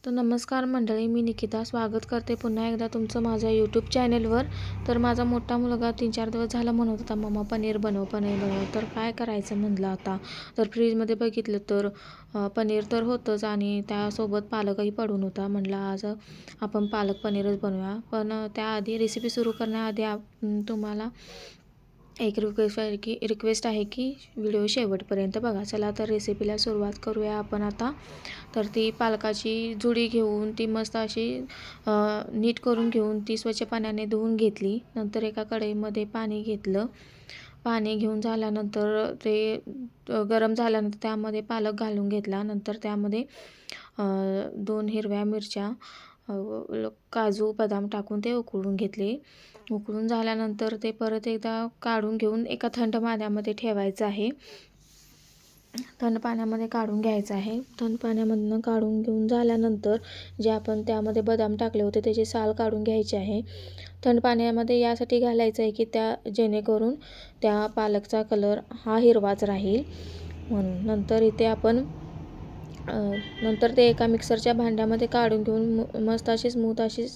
तर नमस्कार मंडळी, मी निकिता स्वागत करते पुन्हा एकदा तुमचं माझ्या यूट्यूब चॅनेलवर. तर माझा मोठा मुलगा 3-4 दिवस झाला म्हणत होता, मम्मा पनीर बनव पनीर बनव. तर काय करायचं म्हणलं आता. तर फ्रीजमध्ये बघितलं तर पनीर तर होतंच आणि त्यासोबत पालकही पडून होता. म्हटलं आज आपण पालक पनीरच बनवूया. पण त्याआधी रेसिपी सुरू करण्याआधी तुम्हाला एक रिक्वेस्ट आहे की व्हिडिओ शेवटपर्यंत बघा. चला तर रेसिपीला सुरुवात करूया आपण आता. तर ती पालकाची जुडी घेऊन ती मस्त अशी नीट करून घेऊन ती स्वच्छ पाण्याने धुवून घेतली. नंतर एका कढईमध्ये पाणी घेतलं. पाणी घेऊन झाल्यानंतर ते गरम झाल्यानंतर त्यामध्ये पालक घालून घेतला. नंतर त्यामध्ये 2 हिरव्या मिरच्या, काजू बदाम टाकून ते उकळून घेतले. उकळून झाल्यानंतर ते परत एकदा काढून घेऊन एका थंड पाण्यामध्ये ठेवायचं आहे. थंड पाण्यामध्ये काढून घ्यायचं आहे. थंड पाण्यामधनं काढून घेऊन झाल्यानंतर जे आपण त्यामध्ये बदाम टाकले होते त्याची साल काढून घ्यायची आहे. थंड पाण्यामध्ये यासाठी घालायचं आहे की जेणेकरून त्या पालकचा कलर हा हिरवाच राहील म्हणून. नंतर इथे आपण नंतर ते एका मिक्सरच्या भांड्यामध्ये काढून घेऊन मस्त अशी स्मूथ अशी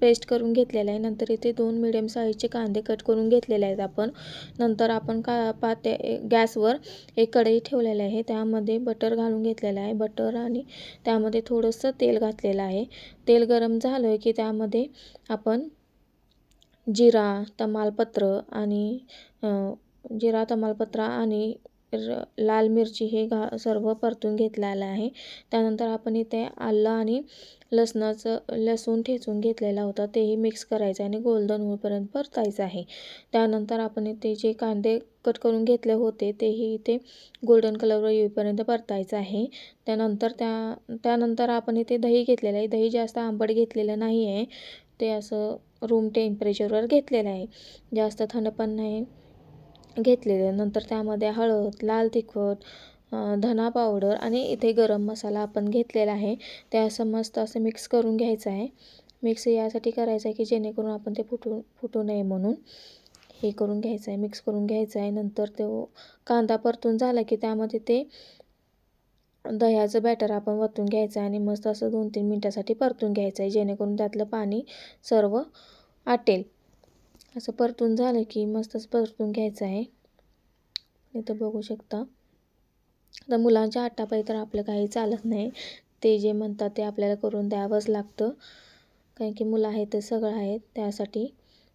पेस्ट करून घेतलेलं आहे. नंतर इथे 2 मिडियम साईजचे कांदे कट करून घेतलेले आहेत आपण. नंतर आपण गॅसवर एक कढई ठेवलेली आहे. त्यामध्ये बटर घालून घेतलेलं आहे. बटर आणि त्यामध्ये थोडंसं तेल घातलेलं आहे. तेल गरम झालं की त्यामध्ये आपण जिरा, तमालपत्र आणि लाल मिरची हे सर्व परतून घेतलेलं आहे. त्यानंतर आपण इथे आलं आणि लसूण ठेचून घेतलेला होता तेही मिक्स करायचं आणि गोल्डन होईपर्यंत परतायचं आहे. त्यानंतर आपण इथे जे कांदे कट करून घेतले होते तेही इथे गोल्डन कलरवर येईपर्यंत परतायचं आहे. त्यानंतर आपण इथे दही घेतलेलं आहे. दही जास्त आंबट घेतलेलं नाही आहे. ते असं रूम टेम्परेचरवर घेतलेलं आहे. जास्त थंड पण नाही घेतलेलं. नंतर त्यामध्ये हळद, लाल तिखट, धना पावडर आणि इथे गरम मसाला आपण घेतलेला आहे. ते असं मस्त असं मिक्स करून घ्यायचं आहे. मिक्स यासाठी करायचं आहे की जेणेकरून आपण ते फुटू नये म्हणून हे करून घ्यायचं आहे, मिक्स करून घ्यायचं आहे. नंतर तो कांदा परतून झाला की त्यामध्ये ते दह्याचं बॅटर आपण वतून घ्यायचं आहे आणि मस्त असं 2-3 मिनटासाठी परतून घ्यायचं आहे जेणेकरून त्यातलं पाणी सर्व आटेल. असं परतून झालं की मस्तच परतून घ्यायचं आहे. इथं बघू शकता. तर मुलांच्या हट्टापायी तर आपलं काही चालत नाही. ते जे म्हणतात ते आपल्याला करून द्यावंच लागतं. कारण की मुलं आहेत ते सगळं आहेत त्यासाठी.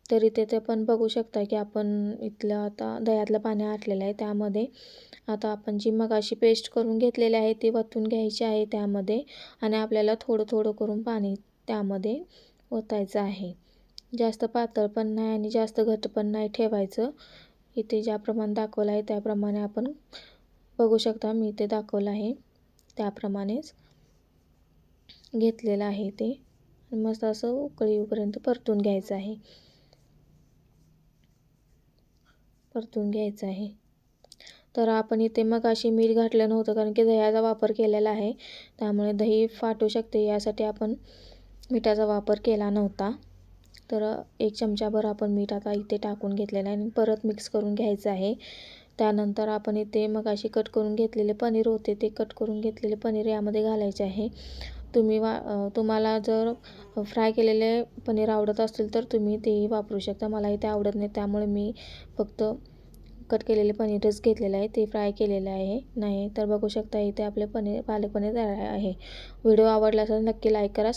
तर इथे ते पण बघू शकता की आपण इथलं आता दह्यातलं पाणी आटलेलं आहे. त्यामध्ये आता आपण जी मगाशी पेस्ट करून घेतलेली आहे ती वतून घ्यायची आहे त्यामध्ये आणि आपल्याला थोडं थोडं करून पाणी त्यामध्ये ओतायचं आहे. जास्त पातळ पण नाही आणि जास्त घट्ट पण नाही ठेवायचं. इथे ज्याप्रमाणे दाखवलं आहे त्याप्रमाणे आपण बघू शकता. मी इथे दाखवलं आहे त्याप्रमाणेच घेतलेलं आहे ते. मस्त असं उकळी येऊपर्यंत परतून घ्यायचं आहे. तर आपण इथे मगाशी मीठ घातलं नव्हतं कारण की दह्याचा वापर केलेला आहे. त्यामुळे दही फाटू शकते यासाठी आपण मिठाचा वापर केला नव्हता. तर 1 चमचाभर आपण मीठ आता इथे टाकून घेतलेलं आहे आणि परत मिक्स करून घ्यायचं आहे. त्यानंतर आपण इथे मगाशी कट करून घेतलेले पनीर होते ते कट करून घेतलेले पनीर यामध्ये घालायचे आहे. तुम्हाला जर फ्राय केलेले पनीर आवडत असतील तर तुम्ही तेही वापरू शकता. मला इथे आवडत नाही त्यामुळे मी फक्त कट केलेले पनीरच घेतलेलं आहे. ते फ्राय केलेलं आहे नाही. तर बघू शकता इथे आपले पालक पनीर तयार आहे. व्हिडिओ आवडला असेल नक्की लाईक करा.